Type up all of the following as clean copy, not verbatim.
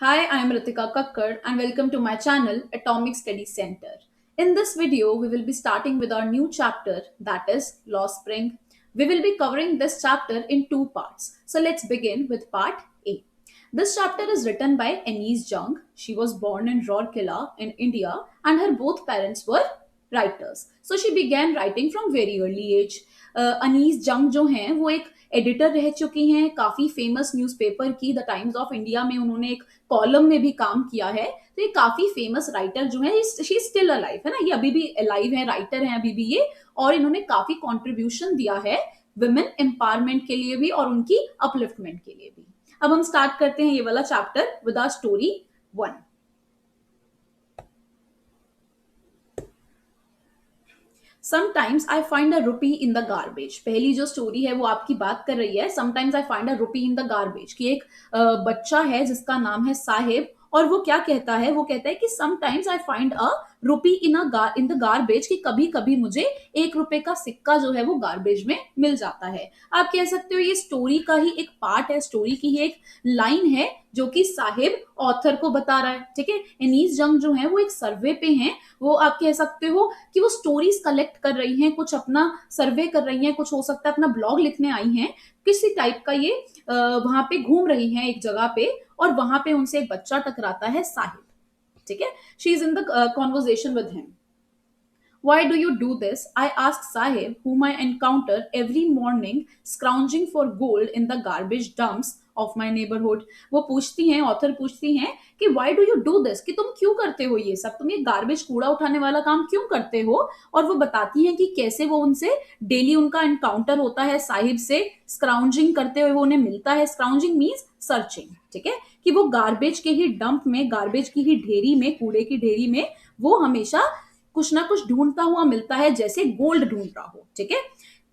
Hi, I am Ritika Kakkad and welcome to my channel Atomic Study Center. In this video, we will be starting with our new chapter that is Law Spring. We will be covering this chapter in two parts. So let's begin with part A. This chapter is written by Anise Jung. She was born in Rourkela in India and her both parents were writers. So she began writing from very early age. Anees जंग जो हैं वो एक editor रह चुकी हैं काफी famous newspaper की द टाइम्स ऑफ इंडिया में उन्होंने एक कॉलम में भी काम किया है तो ये काफी फेमस राइटर जो है शी स्टिल अलाइव है ना ये अभी भी अलाइव है राइटर है अभी भी ये और इन्होंने काफी कंट्रीब्यूशन दिया है वुमेन एम्पावरमेंट के लिए भी और उनकी अपलिफ्टमेंट के लिए भी अब हम स्टार्ट करते हैं ये वाला chapter with our story 1. Sometimes I find a rupee in the garbage. पहली जो स्टोरी है वो आपकी बात कर रही है sometimes I find a rupee in the garbage कि एक बच्चा है जिसका नाम है साहिब और वो क्या कहता है वो कहता है कि sometimes I find a rupee in the garbage कि कभी कभी मुझे 1 रुपए का सिक्का जो है वो गार्बेज में मिल जाता है. आप कह सकते हो ये स्टोरी का ही एक पार्ट है स्टोरी की ही एक लाइन है जो कि साहिब ऑथर को बता रहा है. ठीक है एनीस जंग जो है वो एक सर्वे पे हैं वो आप कह सकते हो कि वो स्टोरीज कलेक्ट कर रही हैं कुछ अपना सर्वे कर रही हैं कुछ हो सकता है अपना ब्लॉग लिखने आई हैं किसी टाइप का ये वहां पे घूम रही हैं एक जगह पे और वहां पे उनसे एक बच्चा टकराता है साहिब. ठीक है she is in the conversation with him. Why do you do this? I ask Sahib, whom I encounter every morning scrounging for gold in the garbage dumps of my neighborhood. वो पूछती हैं ऑथर पूछती हैं कि why do you do this? कि तुम क्यों करते हो ये सब तुम ये गार्बेज कूड़ा उठाने वाला काम क्यों करते हो. और वो बताती हैं कि कैसे वो उनसे डेली उनका एनकाउंटर होता है साहिब से स्क्राउंजिंग करते हुए वो उन्हें मिलता है. स्क्राउंजिंग मीन्स सर्चिंग. ठीक है कि वो गार्बेज के ही डंप में गार्बेज की ही ढेरी में कूड़े की ढेरी में वो हमेशा कुछ ना कुछ ढूंढता हुआ मिलता है जैसे गोल्ड ढूंढ रहा हो. ठीक है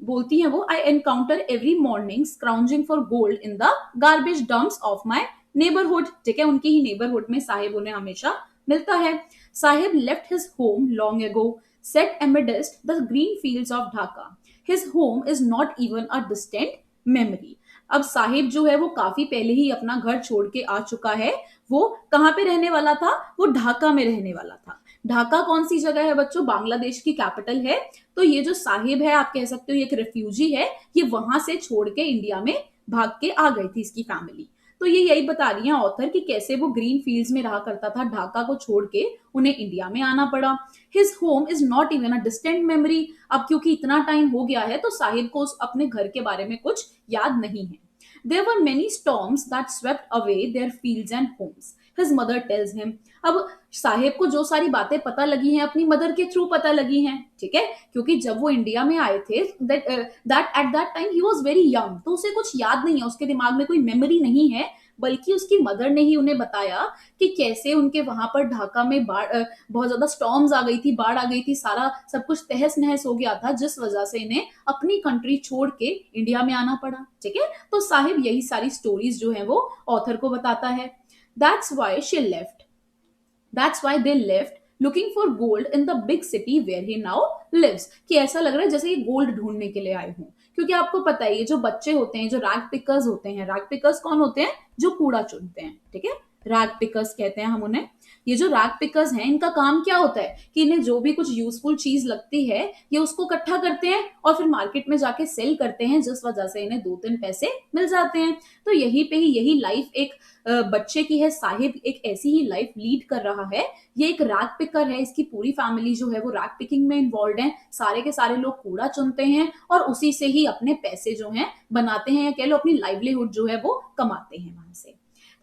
बोलती है वो I encounter every morning scrounging for gold in the garbage dumps of my neighbourhood. ठीक है उनके ही नेबरहुड में साहिब उन्हें हमेशा मिलता है. Sahib left his home long ago set amidst the green fields of Dhaka. His home is not even a distant memory. अब साहिब जो है वो काफी पहले ही अपना घर छोड़ के आ चुका है. वो कहाँ पे रहने वाला था वो ढाका में रहने वाला था. ढाका कौन सी जगह है बच्चों बांग्लादेश की कैपिटल है. तो ये जो साहिब है आप कह सकते हो ये एक रेफ्यूजी है ये वहां से छोड़ के इंडिया में भाग के आ गई थी इसकी फैमिली. तो ये यही बता रही है ऑथर कि कैसे वो ग्रीन फील्ड्स में रहा करता था ढाका को छोड़ के उन्हें इंडिया में आना पड़ा. His home is not even a distant memory. अब क्योंकि इतना टाइम हो गया है तो साहिब को अपने घर के बारे में कुछ याद नहीं है. There were many storms that swept away their fields and homes. His mother tells him. अब साहेब को जो सारी बातें पता लगी हैं अपनी मदर के थ्रू पता लगी हैं. ठीक है क्योंकि जब वो इंडिया में आए थे that at that time he was very young तो उसे कुछ याद नहीं है उसके दिमाग में कोई मेमोरी नहीं है बल्कि उसकी मदर ने ही उन्हें बताया कि कैसे उनके वहां पर ढाका में बहुत ज्यादा स्टॉर्म्स आ गई थी बाढ़ आ गई थी सारा सब कुछ तहस नहस हो गया था जिस वजह से इन्हें अपनी कंट्री छोड़ के इंडिया में आना पड़ा. ठीक है तो साहिब यही सारी स्टोरीज जो है वो ऑथर को बताता है. That's why she left That's why they left looking for gold in the big city where he now lives. कि ऐसा लग रहा है जैसे ये गोल्ड ढूंढने के लिए आए हों क्योंकि आपको पता है ये जो बच्चे होते हैं जो रैग पिकर्स होते हैं रैग पिकर्स कौन होते हैं जो कूड़ा चुनते हैं. ठीक है रैग पिकर्स कहते हैं हम उन्हें. ये जो रैग पिकर्स हैं इनका काम क्या होता है कि इन्हें जो भी कुछ यूजफुल चीज लगती है ये उसको इकट्ठा करते हैं और फिर मार्केट में जाके सेल करते हैं जिस वजह से इन्हें 2-3 पैसे मिल जाते हैं. तो यही पे ही यही लाइफ एक बच्चे की है. साहिब एक ऐसी ही लाइफ लीड कर रहा है. ये एक रैग पिकर है इसकी पूरी फैमिली जो है वो रैग पिकिंग में इन्वॉल्व है. सारे के सारे लोग कूड़ा चुनते हैं और उसी से ही अपने पैसे जो हैं बनाते हैं या कह लो अपनी लाइवलीहुड जो है वो कमाते हैं वहां से.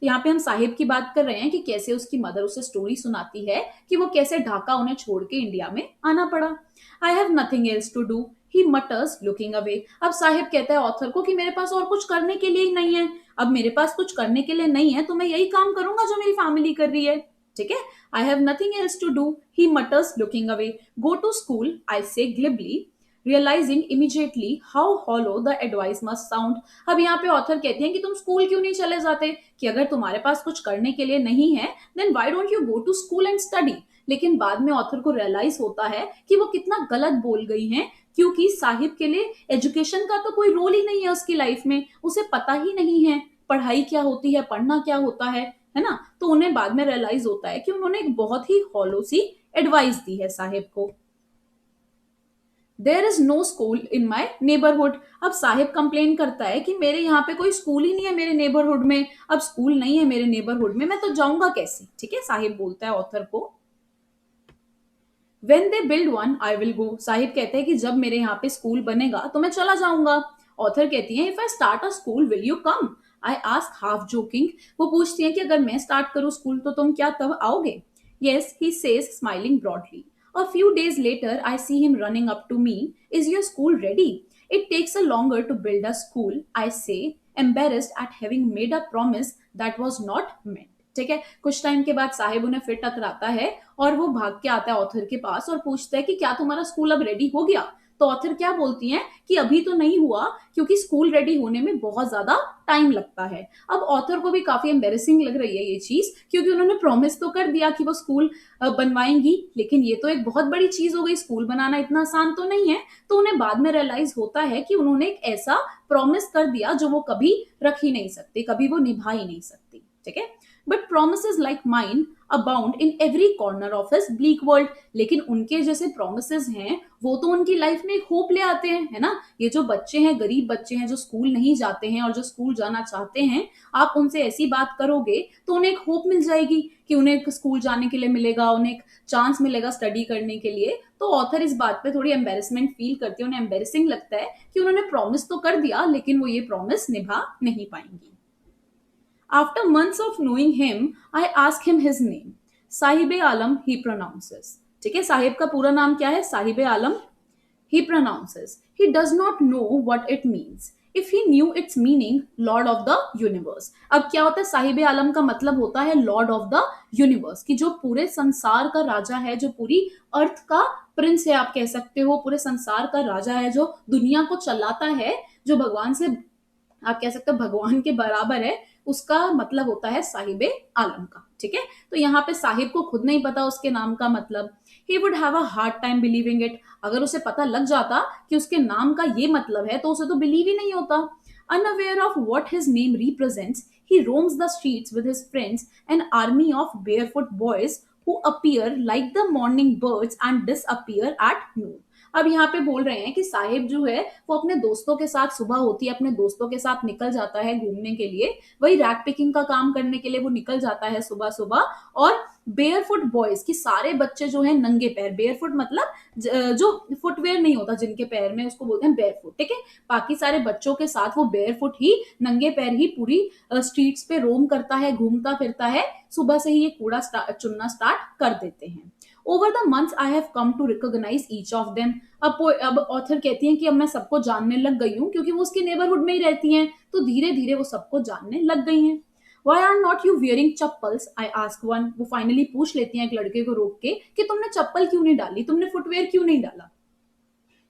तो यहाँ पे हम साहिब की बात कर रहे हैं कि कैसे उसकी मदर उसे स्टोरी सुनाती है कि वो कैसे ढाका उन्हें छोड़ के इंडिया में आना पड़ा. I have nothing else to do he mutters looking away. अब साहिब कहता है ऑथर को कि मेरे पास और कुछ करने के लिए ही नहीं है. अब मेरे पास कुछ करने के लिए नहीं है तो मैं यही काम करूंगा जो मेरी फैमिली कर रही है. ठीक है I have nothing else to do he mutters looking away. Go to school I say glibly realizing immediately how hollow the advice must sound. अब यहाँ पे ऑथर कहते हैं कि तुम स्कूल क्यों नहीं चले जाते कि अगर तुम्हारे पास कुछ करने के लिए नहीं है then why don't you go to school and study. लेकिन बाद में ऑथर को रियलाइज होता है कि वो कितना गलत बोल गई हैं क्योंकि साहिब के लिए एजुकेशन का तो कोई रोल ही नहीं है उसकी लाइफ में. उसे पता ही नहीं है पढ़ाई क्या होती है पढ़ना क्या होता है. है ना? तो उन्हें बाद में रियलाइज होता है कि उन्होंने एक बहुत ही हॉलो सी एडवाइस दी है साहिब को। There is no school in my neighbourhood. अब साहिब कंप्लेन करता है कि मेरे यहाँ पे कोई स्कूल ही नहीं है मेरे नेबरहुड में। अब स्कूल नहीं है मेरे नेबरहुड में, मैं तो जाऊंगा कैसे? ठीक है, साहिब बोलता है ऑथर को। When they build one I will go. Sahib कहते हैं कि जब मेरे यहाँ पे स्कूल बनेगा तो मैं चला जाऊंगा। ऑथर कहती है, if I start a school will you come? I ask half joking. वो पूछती है कि अगर मैं स्टार्ट करूँ स्कूल तो तुम क्या तब आओगे? Yes, he says smiling broadly. A few days later I see him running up to me, is your school ready? It takes a longer to build a school, I say, embarrassed at having made a promise that was not meant। ठीक है, कुछ time के बाद साहिब उन्हें फिर टकराता है और वो भाग के आता है ऑथर के पास और पूछता है कि क्या तुम्हारा स्कूल अब रेडी हो गया? तो ऑथर क्या बोलती हैं कि अभी तो नहीं हुआ, क्योंकि स्कूल रेडी होने में बहुत ज्यादा टाइम लगता है। अब ऑथर को भी काफी एम्बेरसिंग लग रही है ये चीज, क्योंकि उन्होंने प्रॉमिस तो कर दिया कि वो स्कूल बनवाएंगी, लेकिन ये तो एक बहुत बड़ी चीज हो गई, स्कूल बनाना इतना आसान तो नहीं है। तो उन्हें बाद में रियलाइज होता है कि उन्होंने एक ऐसा प्रॉमिस कर दिया जो वो कभी रख ही नहीं सकती, कभी वो निभा ही नहीं सकती। ठीक है, but promises like mine abound in every corner of his bleak world। लेकिन उनके जैसे promises हैं वो तो उनकी लाइफ में एक होप ले आते हैं, है ना? ये जो बच्चे हैं, गरीब बच्चे हैं जो स्कूल नहीं जाते हैं और जो स्कूल जाना चाहते हैं, आप उनसे ऐसी बात करोगे तो उन्हें एक होप मिल जाएगी कि उन्हें एक स्कूल जाने के लिए मिलेगा, उन्हें एक चांस मिलेगा स्टडी करने के लिए। तो ऑथर इस बात पे थोड़ी एम्बेरसमेंट फील करती है, उन्हें एम्बेरसिंग लगता है कि उन्होंने प्रॉमिस तो कर दिया लेकिन वो ये प्रॉमिस निभा नहीं पाएंगी। After months of knowing him, I ask him his name. Sahib Alam he pronounces। ठीक है, साहिब का पूरा नाम क्या है? साहिब आलम। He pronounces. He does not know what it means. If he knew its meaning, Lord of the Universe। अब क्या होता है? साहिब आलम का मतलब होता है लॉर्ड ऑफ द यूनिवर्स, कि जो पूरे संसार का राजा है, जो पूरी अर्थ का प्रिंस है, आप कह सकते हो, पूरे संसार का राजा है, जो दुनिया को चलाता है, जो भगवान से आप कह सकते हो भगवान के बराबर है, उसका मतलब होता है साहिबे आलम का। ठीक है, तो यहाँ पे साहिब को खुद नहीं पता उसके नाम का मतलब। He would have a hard time believing it. अगर उसे पता लग जाता कि उसके नाम का ये मतलब है तो उसे तो बिलीव ही नहीं होता। Unaware of what his name represents, he roams the streets with his friends, an army of barefoot boys who appear like the morning birds and disappear at noon। अब यहाँ पे बोल रहे हैं कि साहिब जो है वो अपने दोस्तों के साथ, सुबह होती है अपने दोस्तों के साथ निकल जाता है घूमने के लिए, वही रैक पिकिंग का काम करने के लिए वो निकल जाता है सुबह सुबह। और बेयरफुट बॉयज की सारे बच्चे जो है नंगे पैर, बेयरफुट मतलब जो फुटवेयर नहीं होता जिनके पैर में, उसको बोलते हैं बेयरफुट। ठीक है, बाकी सारे बच्चों के साथ वो बेयरफुट ही, नंगे पैर ही पूरी स्ट्रीट्स पे रोम करता है, घूमता फिरता है। सुबह से ही ये कूड़ा चुनना स्टार्ट कर देते हैं। Over the months I have come to recognise each of them. अब ऑथर कहती हैं कि अब मैं सबको जानने लग गई हूँ, क्योंकि वो उसके नेबरहुड में ही रहती हैं, तो धीरे धीरे वो सबको जानने लग गई हैं। Why are not you wearing chappals? I ask one। वो फाइनली पूछ लेती हैं एक लड़के को रोक के कि तुमने चप्पल क्यों नहीं डाली, तुमने फुटवेयर क्यों नहीं डाला,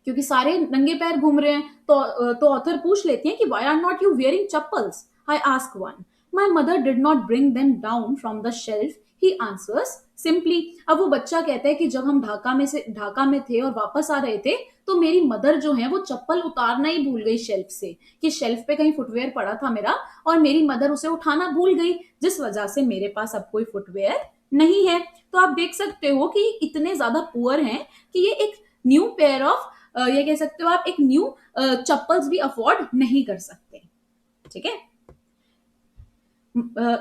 क्योंकि सारे नंगे पैर घूम रहे हैं। तो ऑथर पूछ लेती हैं कि why are not you wearing chappals? I ask one। My mother did not bring them down from the shelf, he answers simply। अब वो बच्चा कहता है कि जब हम ढाका में थे और वापस आ रहे थे तो मेरी मदर जो है वो चप्पल उतारना ही भूल गई शेल्फ से, कि शेल्फ पे कहीं फुटवेयर पड़ा था मेरा और मेरी मदर उसे उठाना भूल गई, जिस वजह से मेरे पास अब कोई फुटवेयर नहीं है। तो आप देख सकते हो कि इतने ज्यादा पुअर हैं कि ये एक न्यू पेयर ऑफ, ये कह सकते हो आप, एक न्यू चप्पल्स भी अफोर्ड नहीं कर सकते। ठीक है,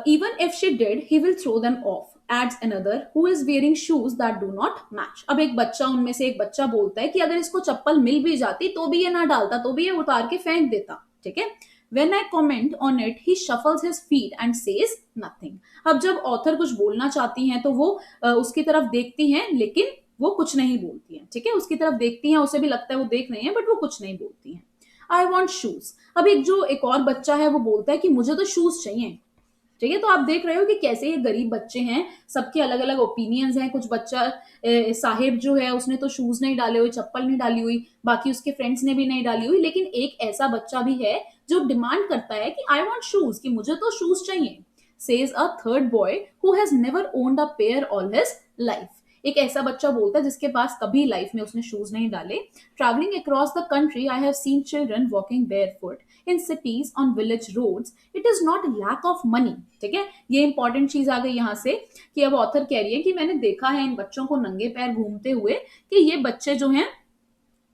even if she did, he will throw them off, adds another who is wearing shoes that do not match। अब एक बच्चा, उनमें से एक बच्चा बोलता है कि अगर इसको चप्पल मिल भी जाती तो भी ये ना डालता, तो भी ये उतार के फेंक देता। ठीक है, when I comment on it, he shuffles his feet and says nothing। अब जब ऑथर कुछ बोलना चाहती हैं तो वो उसकी तरफ देखती हैं, लेकिन वो कुछ नहीं बोलती हैं। ठीक है, उसकी तरफ देखती हैं, उसे भी लगता है वो देख रही हैं, बट वो कुछ नहीं बोलती हैं। I want shoes. अब एक और बच्चा है वो बोलता है कि मुझे तो शूज चाहिए। ठीक है, तो आप देख रहे हो कि कैसे ये गरीब बच्चे हैं, सबके अलग अलग ओपिनियंस हैं। कुछ बच्चा साहिब जो है उसने तो शूज नहीं डाले हुए, चप्पल नहीं डाली हुई, बाकी उसके फ्रेंड्स ने भी नहीं डाली हुई, लेकिन एक ऐसा बच्चा भी है जो डिमांड करता है कि आई वांट शूज, कि मुझे तो शूज चाहिए। Says a third boy who has never owned a pair all his life. एक ऐसा बच्चा बोलता है जिसके पास कभी लाइफ में उसने शूज नहीं डाले। Travelling across the country I have seen children walking barefoot. In cities on village roads it is not lack of money. ठीक है, ये इंपॉर्टेंट चीज आ गई यहाँ से कि अब ऑथर कह रही है कि मैंने देखा है इन बच्चों को नंगे पैर घूमते हुए, कि ये बच्चे जो हैं,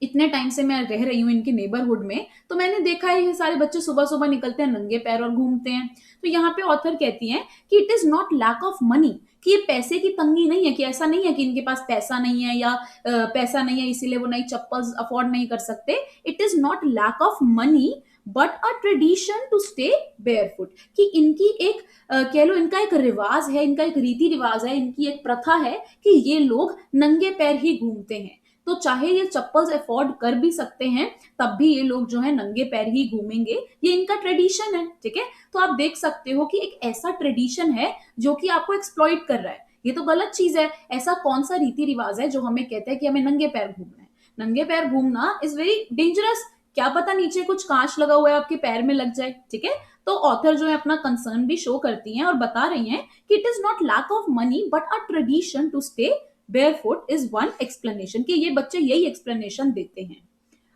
इतने टाइम से मैं रह रही हूँ इनके नेबरहुड में, तो मैंने देखा है ये सारे बच्चे सुबह सुबह निकलते हैं नंगे पैर और घूमते हैं। तो यहाँ पे ऑथर कहती हैं कि it is not lack of money, कि ये पैसे की तंगी नहीं है, कि ऐसा नहीं है कि इनके पास पैसा नहीं है या पैसा नहीं है इसीलिए वो नई चप्पल अफोर्ड नहीं कर सकते। It is not lack of money but a tradition to stay barefoot, कि इनकी एक कह लो इनका एक रिवाज है, इनका एक रीति रिवाज है, इनकी एक प्रथा है कि ये लोग नंगे पैर ही घूमते हैं। तो चाहे ये चप्पल्स अफोर्ड कर भी सकते हैं, तब भी ये लोग जो है नंगे पैर ही घूमेंगे, ये इनका ट्रेडिशन है। ठीक है, तो आप देख सकते हो कि एक ऐसा ट्रेडिशन है जो कि आपको एक्सप्लॉइट कर रहा है, ये तो गलत चीज है। ऐसा कौन सा रीति रिवाज है जो हमें कहता है कि हमें नंगे पैर घूमना है? नंगे पैर घूमना इज वेरी डेंजरस, क्या पता नीचे कुछ कांच लगा हुआ है आपके पैर में लग जाए। ठीक है, तो ऑथर जो है अपना कंसर्न भी शो करती हैं और बता रही हैं कि it is not lack of money but a tradition to stay barefoot is one explanation, कि ये बच्चे यही एक्सप्लेनेशन देते हैं।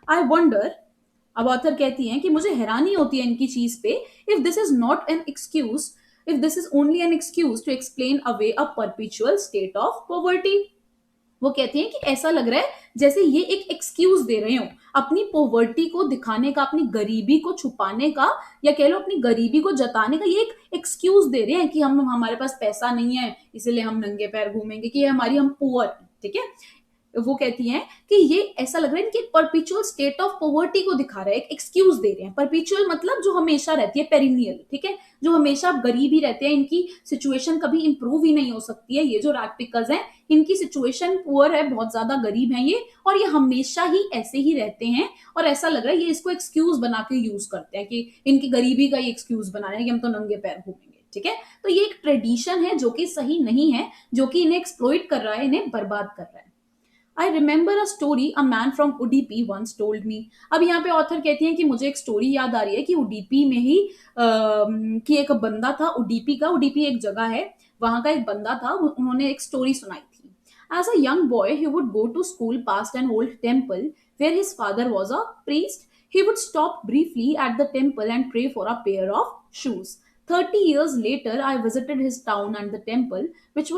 आई वंडर, अब ऑथर कहती हैं कि मुझे हैरानी होती है इनकी चीज पे, if this is not an excuse, if this is only an excuse to explain away a perpetual state of poverty. वो कहती हैं कि ऐसा लग रहा है जैसे ये एक एक्सक्यूज दे रहे हो अपनी पोवर्टी को दिखाने का, अपनी गरीबी को छुपाने का, या कह लो अपनी गरीबी को जताने का, ये एक एक्सक्यूज दे रहे हैं कि हम हमारे पास पैसा नहीं है इसलिए हम नंगे पैर घूमेंगे, कि हमारी हम पुअर। ठीक है, वो कहती हैं कि ये ऐसा लग रहा है इनकी परपिचुअल स्टेट ऑफ पॉवर्टी को दिखा रहा है, एक एक्सक्यूज दे रहे हैं। परपिचुअल मतलब जो हमेशा रहती है, पेरिनियल। ठीक है, जो हमेशा गरीब ही रहते हैं, इनकी सिचुएशन कभी इंप्रूव ही नहीं हो सकती है। ये जो रैग पिकर्स हैं इनकी सिचुएशन पुअर है, बहुत ज्यादा गरीब हैं ये, और ये हमेशा ही ऐसे ही रहते हैं। और ऐसा लग रहा है ये इसको एक्सक्यूज बना के यूज करते हैं कि इनकी गरीबी का ये एक्सक्यूज बना रहे हैं कि हम तो नंगे पैर घूमेंगे। ठीक है, तो ये एक ट्रेडिशन है जो कि सही नहीं है, जो कि इन्हें एक्सप्लॉइट कर रहा है, इन्हें बर्बाद कर रहा है। I remember a story a man from Udupi once told me. अब यहाँ पे ऑथर कहती हैं कि मुझे एक स्टोरी याद आ रही है कि उडीपी में ही कि एक बंदा था, उडीपी का, उडीपी एक जगह है, वहां का एक बंदा था, उन्होंने एक स्टोरी सुनाई थी। As a young boy he would go to school past an old temple where his father was a priest. He would stop briefly at the temple and pray for a pair of shoes. 30 years later, I visited his town and the temple, which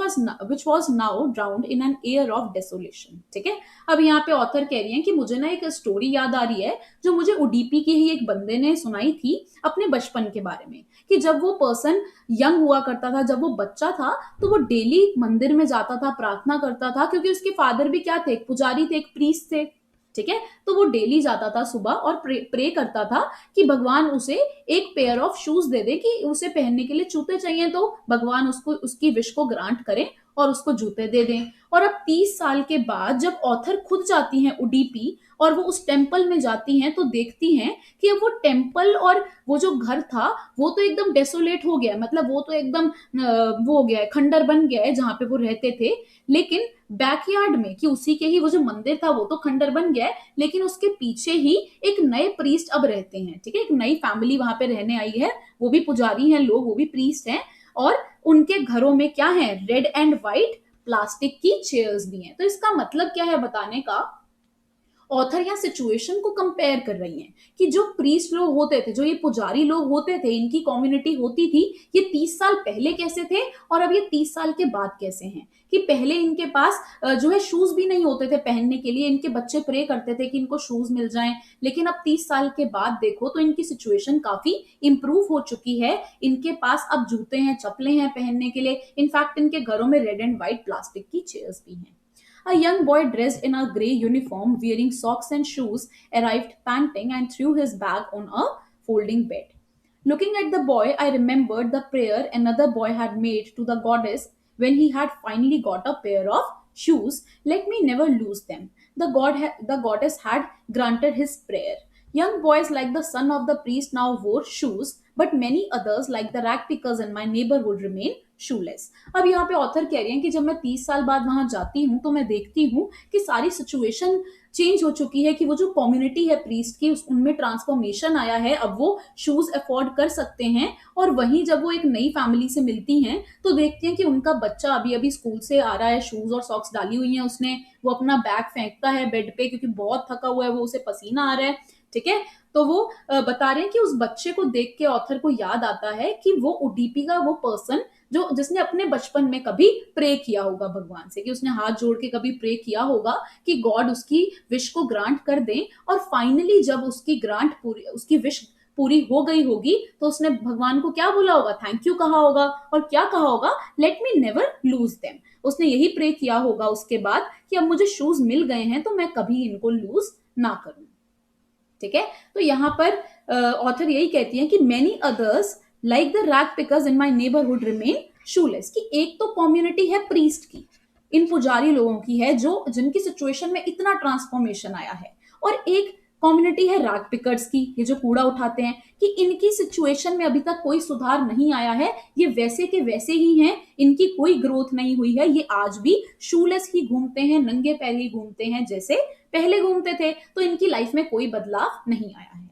was now drowned in an air of desolation. ठीक है, अब यहाँ पे author कह रही हैं कि मुझे ना एक स्टोरी याद आ रही है जो मुझे उडीपी के ही एक बंदे ने सुनाई थी अपने बचपन के बारे में, कि जब वो पर्सन यंग हुआ करता था, जब वो बच्चा था, तो वो डेली मंदिर में जाता था, प्रार्थना करता था, क्योंकि उसके फादर भी क्या थे, एक पुजारी थे, एक प्रीस्ट थे। ठीक है, तो वो डेली जाता था सुबह और प्रे करता था कि भगवान उसे एक पेयर ऑफ शूज दे दे, कि उसे पहनने के लिए जूते चाहिए, तो भगवान उसको उसकी विश को ग्रांट करें और उसको जूते दे दें। और अब 30 साल के बाद जब ऑथर खुद जाती हैं उडीपी और वो उस टेम्पल में जाती हैं, तो देखती हैं कि अब वो टेम्पल और वो जो घर था वो तो एकदम डेसोलेट हो गया, मतलब वो तो एकदम वो हो गया है, खंडर बन गया है जहां पे वो रहते थे। लेकिन बैकयार्ड में, कि उसी के ही वो जो मंदिर था वो तो खंडर बन गया है, लेकिन उसके पीछे ही एक नए प्रीस्ट अब रहते हैं। ठीक है, एक नई फैमिली वहां पे रहने आई है, वो भी पुजारी हैं लोग, वो भी प्रीस्ट हैं, और उनके घरों में क्या है, रेड एंड व्हाइट प्लास्टिक की चेयर्स भी हैं। तो इसका मतलब क्या है बताने का, ऑथर यहाँ सिचुएशन को कंपेयर कर रही हैं कि जो प्रीस्ट लोग होते थे, जो ये पुजारी लोग होते थे, इनकी कम्युनिटी होती थी, ये 30 साल पहले कैसे थे और अब ये 30 साल के बाद कैसे हैं। कि पहले इनके पास जो है शूज भी नहीं होते थे पहनने के लिए, इनके बच्चे प्रे करते थे कि इनको शूज मिल जाएं, लेकिन अब 30 साल के बाद देखो तो इनकी सिचुएशन काफी इंप्रूव हो चुकी है। इनके पास अब जूते हैं, चप्पलें हैं पहनने के लिए, इनफैक्ट इनके घरों में रेड एंड व्हाइट प्लास्टिक की चेयर्स भी हैं। A young boy dressed in a grey uniform, wearing socks and shoes, arrived panting and threw his bag on a folding bed. Looking at the boy, I remembered the prayer another boy had made to the goddess when he had finally got a pair of shoes. Let me never lose them. The goddess had granted his prayer. Young boys like the son of the priest now wore shoes, but many others like the rag pickers in my neighborhood remain shoelace. अब यहाँ पे author कह रही हैं कि जब मैं 30 साल बाद वहां जाती हूँ तो मैं देखती हूँ कि सारी सिचुएशन चेंज हो चुकी है, कि वो जो कम्युनिटी है प्रीस्ट की उनमें ट्रांसफॉर्मेशन आया है, अब वो शूज अफोर्ड कर सकते हैं। और वहीं जब वो एक नई फैमिली से मिलती हैं तो देखती हैं कि उनका बच्चा अभी अभी स्कूल से आ रहा है, शूज और सॉक्स डाली हुई है उसने, वो अपना बैग फेंकता है बेड पे क्योंकि बहुत थका हुआ है वो, उसे पसीना आ रहा है। ठीक है, तो वो बता रहे हैं कि उस बच्चे को देख के ऑथर को याद आता है कि वो उडीपी का वो पर्सन जो जिसने अपने बचपन में कभी प्रे किया होगा भगवान से, कि उसने हाथ जोड़ के कभी प्रे किया होगा कि गॉड उसकी विश को ग्रांट कर दें, और फाइनली जब उसकी ग्रांट पूरी, उसकी विश पूरी हो गई होगी, तो उसने भगवान को क्या बोला होगा, थैंक यू कहा होगा, और क्या कहा होगा, let me never lose them. उसने यही प्रे किया होगा उसके बाद कि अब मुझे शूज मिल गए हैं तो मैं कभी इनको लूज ना करूं। ठीक है, तो यहाँ पर ऑथर यही कहती है कि many others like the rag pickers in my neighbourhood remain shoelace, कि एक तो कम्युनिटी है प्रीस्ट की, इन पुजारी लोगों की है जो जिनकी सिचुएशन में इतना ट्रांसफॉर्मेशन आया है, और एक कम्युनिटी है रैग पिकर्स की, ये जो कूड़ा उठाते हैं, कि इनकी सिचुएशन में अभी तक कोई सुधार नहीं आया है, ये वैसे के वैसे ही हैं, इनकी कोई ग्रोथ नहीं हुई है, ये आज भी शूलेस ही घूमते हैं, नंगे पैर ही घूमते हैं जैसे पहले घूमते थे, तो इनकी लाइफ में कोई बदलाव नहीं आया है।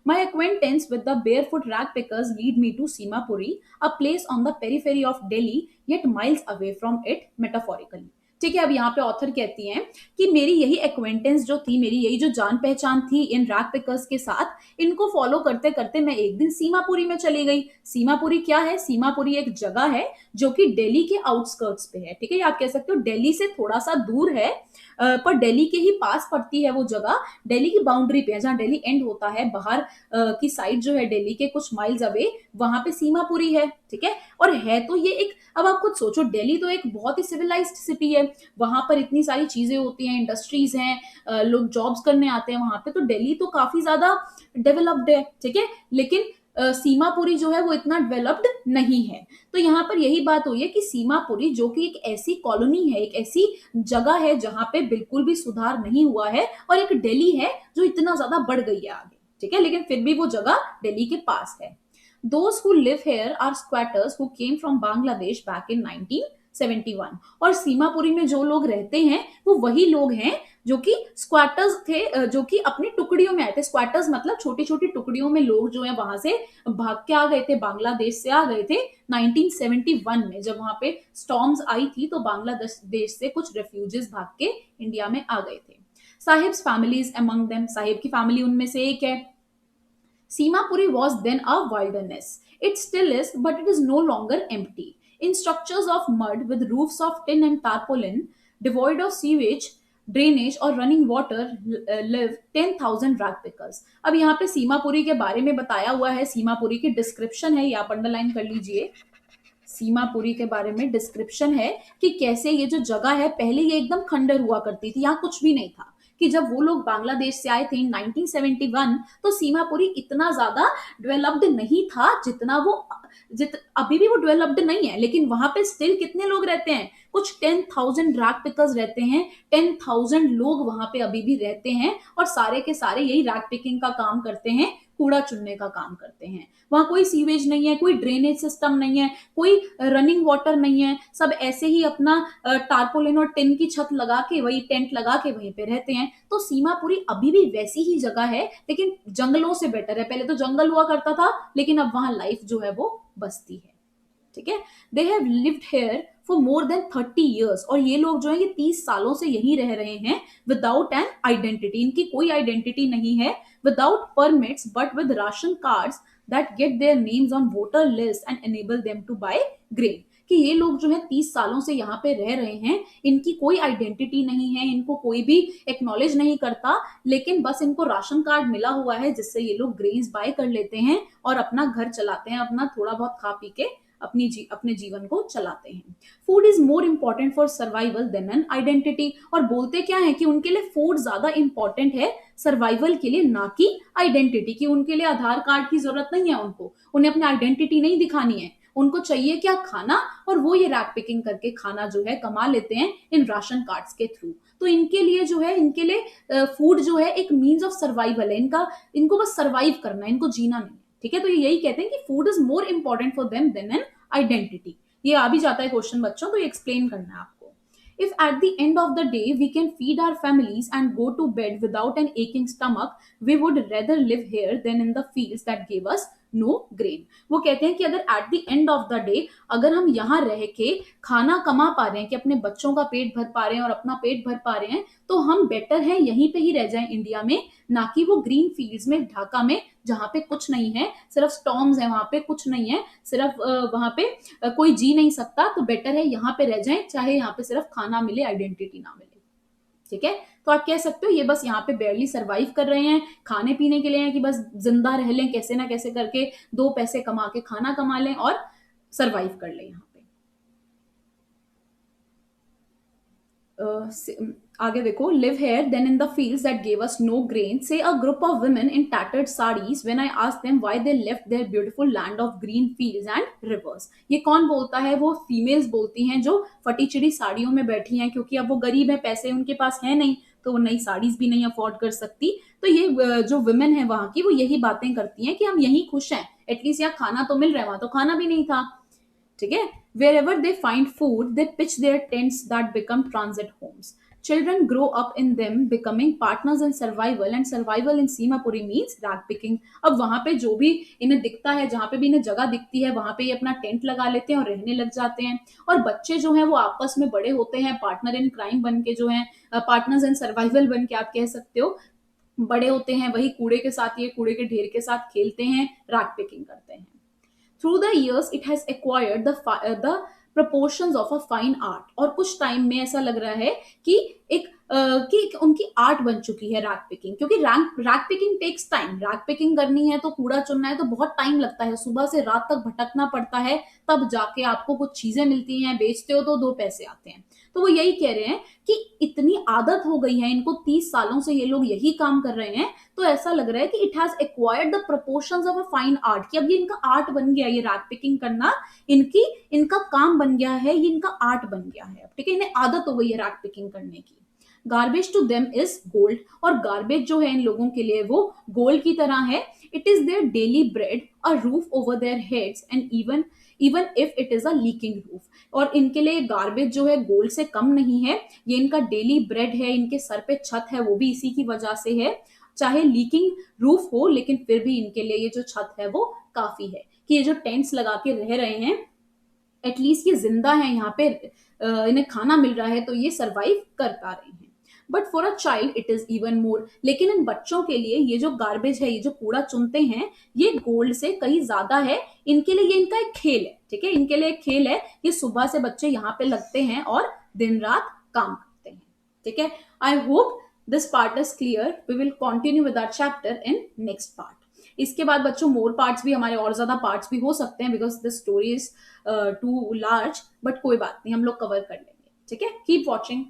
My acquaintance with the barefoot rag pickers lead me to Simapuri, a place on the periphery of Delhi, yet miles away from it metaphorically. ठीक है, अब यहाँ पे ऑथर कहती हैं कि मेरी यही एक्वेंटेंस जो थी, मेरी यही जो जान पहचान थी इन रैग पिकर्स के साथ, इनको फॉलो करते करते मैं एक दिन सीमापुरी में चली गई। सीमापुरी क्या है? सीमापुरी एक जगह है जो कि दिल्ली के आउटस्कर्ट्स पे है। ठीक है, आप कह सकते हो दिल्ली से थोड़ा सा दूर है, पर दिल्ली के ही पास पड़ती है वो जगह, दिल्ली की बाउंड्री पे है, जहाँ दिल्ली एंड होता है बाहर की साइड जो है दिल्ली के कुछ माइल्स अवे, वहां पे सीमापुरी है। ठीक है, और है तो ये एक, अब आप खुद सोचो, दिल्ली तो एक बहुत ही सिविलाइज्ड सिटी है, वहां पर इतनी सारी चीजें होती हैं, इंडस्ट्रीज हैं, लोग जॉब्स करने आते हैं वहां पे, तो दिल्ली तो काफी ज्यादा डेवलप्ड है। ठीक है, लेकिन सीमापुरी जो है वो इतना डेवलप्ड नहीं है। तो यहाँ पर यही बात हुई है कि सीमापुरी जो कि एक ऐसी कॉलोनी है, एक ऐसी जगह है जहां पे बिल्कुल भी सुधार नहीं हुआ है, और एक दिल्ली है जो इतना ज्यादा बढ़ गई है आगे। ठीक है, लेकिन फिर भी वो जगह दिल्ली के पास है। Those who live here are squatters who came from Bangladesh back in 1971। और सीमापुरी में जो लोग रहते हैं वो वही लोग हैं जो कि स्क्वाटर्स थे, जो कि अपनी टुकड़ियों में आए थे। स्क्वाटर्स मतलब छोटी छोटी टुकड़ियों में लोग जो है वहां से भाग के आ गए थे, बांग्लादेश से आ गए थे 1971 में, जब वहां पे स्टॉर्म्स आई थी, तो बांग्लादेश देश से कुछ रेफ्यूजीज भाग के इंडिया में आ गए थे। Sahibs families among them, Sahib की फैमिली उनमें से एक है। Simapuri was then a wilderness. It still is, but it is no longer empty. In structures of mud with roofs of tin and tarpaulin, devoid of sewage, drainage और running water, live 10,000 rag pickers. अब यहाँ पे सीमापुरी के बारे में बताया हुआ है, सीमापुरी की डिस्क्रिप्शन है, ये आप अंडरलाइन कर लीजिए। सीमापुरी के बारे में डिस्क्रिप्शन है कि कैसे ये जो जगह है, पहले ये एकदम खंडर हुआ करती थी, यहाँ कुछ भी नहीं था, कि जब वो लोग बांग्लादेश से आए थे 1971, तो सीमापुरी इतना ज्यादा डेवलप्ड नहीं था जितना वो अभी भी वो डेवलप्ड नहीं है, लेकिन वहां पे स्टिल कितने लोग रहते हैं? कुछ 10,000 रैग पिकर्स रहते हैं, 10,000 लोग वहां पे अभी भी रहते हैं, और सारे के सारे यही रैग पिकिंग का काम करते हैं, कूड़ा चुनने का काम करते हैं। वहां कोई सीवेज नहीं है, कोई ड्रेनेज सिस्टम नहीं है, कोई रनिंग वाटर नहीं है, सब ऐसे ही अपना टारपोलिन और टिन की छत लगा के, वही टेंट लगा के वहीं पे रहते हैं। तो सीमापुरी अभी भी वैसी ही जगह है, लेकिन जंगलों से बेटर है। पहले तो जंगल हुआ करता था, लेकिन अब वहां लाइफ जो है वो बसती है। ठीक है, they have lived here for more than 30 years, और ये लोग जो है ये 30 सालों से यहीं रह रहे हैं, विदाउट एन आइडेंटिटी, इनकी कोई आइडेंटिटी नहीं है, without permits but with ration cards that get their names on voter list and enable them to buy grain. कि ये लोग जो है 30 सालों से यहाँ पे रह रहे हैं, इनकी कोई आइडेंटिटी नहीं है, इनको कोई भी एक्नॉलेज नहीं करता, लेकिन बस इनको राशन कार्ड मिला हुआ है जिससे ये लोग ग्रेन्स बाय कर लेते हैं और अपना घर चलाते हैं, अपना थोड़ा बहुत खा पी के अपने जीवन को चलाते हैं। Food is more important for survival than an identity. और बोलते क्या है कि उनके लिए फूड ज्यादा इंपॉर्टेंट है सर्वाइवल के लिए, ना कि आइडेंटिटी। कि उनके लिए आधार कार्ड की जरूरत नहीं है, उनको उन्हें अपनी आइडेंटिटी नहीं दिखानी है, उनको चाहिए क्या? खाना। और वो ये रैग पिकिंग करके खाना जो है कमा लेते हैं इन राशन कार्ड्स के थ्रू। तो इनके लिए जो है, इनके लिए फूड जो है एक मीन्स ऑफ सर्वाइवल है, इनको बस सर्वाइव करना है, इनको जीना नहीं। ठीक है, तो ये यही कहते हैं कि food is more important for them than an identity. ये आ भी जाता है क्वेश्चन बच्चों, तो ये एक्सप्लेन करना है आपको। If at the end of the day we can feed our families and go to bed without an aching stomach, we would rather live here than in the fields that gave us no grain. वो कहते हैं कि अगर at the end of the day अगर हम यहाँ रह के खाना कमा पा रहे हैं, कि अपने बच्चों का पेट भर पा रहे हैं और अपना पेट भर पा रहे हैं, तो हम बेटर है यहीं पे ही रह जाएं इंडिया में, ना कि वो ग्रीन फील्ड्स में, ढाका में, जहां पे कुछ नहीं है, सिर्फ स्टॉर्म्स है, वहां पे कुछ नहीं है, सिर्फ वहां पे कोई जी नहीं सकता। तो बेटर है यहाँ पे रह जाएं, चाहे यहाँ पे सिर्फ खाना मिले, आइडेंटिटी ना मिले। ठीक है, तो आप कह सकते हो ये बस यहाँ पे बेयरली सरवाइव कर रहे हैं, खाने पीने के लिए हैं कि बस जिंदा रह लें कैसे ना कैसे करके, दो पैसे कमा के खाना कमा लें और सरवाइव कर लें यहाँ पे। आगे देखो, live here then in the fields that gave us no grain say a group of women in tattered saris when I asked them why they left their beautiful land of green fields and rivers. ये कौन बोलता है? वो females बोलती हैं जो फटी चिड़ी साड़ियों में बैठी हैं, क्योंकि अब वो गरीब है, पैसे उनके पास है नहीं, तो वो नई साड़ीज भी नहीं अफोर्ड कर सकती। तो ये जो वुमेन है वहां की, वो यही बातें करती हैं कि हम यहीं खुश हैं, एटलीस्ट यहाँ खाना तो मिल रहा है, वहां तो खाना भी नहीं था। ठीक है, wherever they find food they pitch their tents that become transit homes. Children grow up in them becoming partners in survival, and survival in Simapuri means rag picking. अब वहां पे जो भी इन्हें दिखता है, जहां पे भी इन्हें जगह दिखती है, वहां पे ये अपना टेंट लगा लेते हैं और रहने लग जाते हैं। और बच्चे जो हैं वो आपस में बड़े होते हैं, पार्टनर इन क्राइम बन के, जो है पार्टनर्स इन सर्वाइवल बन के, आप कह सकते हो, बड़े होते हैं, वही कूड़े के साथ, ये कूड़े के ढेर के साथ खेलते हैं, राग पिकिंग करते हैं। Through the years it has acquired the proportions of a fine art। और कुछ टाइम में ऐसा लग रहा है कि कि उनकी आर्ट बन चुकी है रैग पिकिंग, क्योंकि rag picking takes time. Rag picking करनी है तो कूड़ा चुनना है तो बहुत टाइम लगता है, सुबह से रात तक भटकना पड़ता है, तब जाके आपको कुछ चीजें मिलती हैं, बेचते हो तो दो पैसे आते हैं। तो वो यही कह रहे हैं कि इतनी आदत हो गई है इनको, 30 सालों से ये लोग यही काम कर रहे हैं, तो ऐसा लग रहा है कि it has acquired the proportions of a fine art, कि अब ये इनका आर्ट बन गया, ये रैग पिकिंग करना इनकी इनका काम बन गया है, ये इनका आर्ट बन गया है। ठीक है, इन्हें आदत हो गई है रैग पिकिंग करने की। Garbage to them is gold. और गार्बेज जो है इन लोगों के लिए वो गोल्ड की तरह है। It is their daily bread, a roof over their heads, and even even if it is a leaking roof. और इनके लिए गार्बेज जो है गोल्ड से कम नहीं है, ये इनका डेली ब्रेड है, इनके सर पे छत है वो भी इसी की वजह से है। चाहे लीकिंग रूफ हो, लेकिन फिर भी इनके लिए ये जो छत है वो काफी है, कि ये जो टेंट्स लगा के रह रहे हैं, एटलीस्ट ये जिंदा है, यहाँ पे इन्हें खाना मिल रहा है, तो ये सरवाइव कर पा रहे हैं। But for a child it is even more. लेकिन इन बच्चों के लिए ये जो गार्बेज है, ये जो कूड़ा चुनते हैं, ये गोल्ड से कहीं ज्यादा है। इनके लिए ये इनका एक खेल है। ठीक है, इनके लिए एक खेल है कि सुबह से बच्चे यहाँ पे लगते हैं और दिन रात काम करते हैं। ठीक है, I hope this part is clear. We will continue with our chapter in next part. इसके बाद बच्चों मोर पार्ट्स भी, हमारे और ज्यादा पार्ट्स भी हो सकते हैं, because this story is too large, but कोई बात नहीं, हम लोग कवर कर लेंगे। ठीक है, कीप वॉचिंग।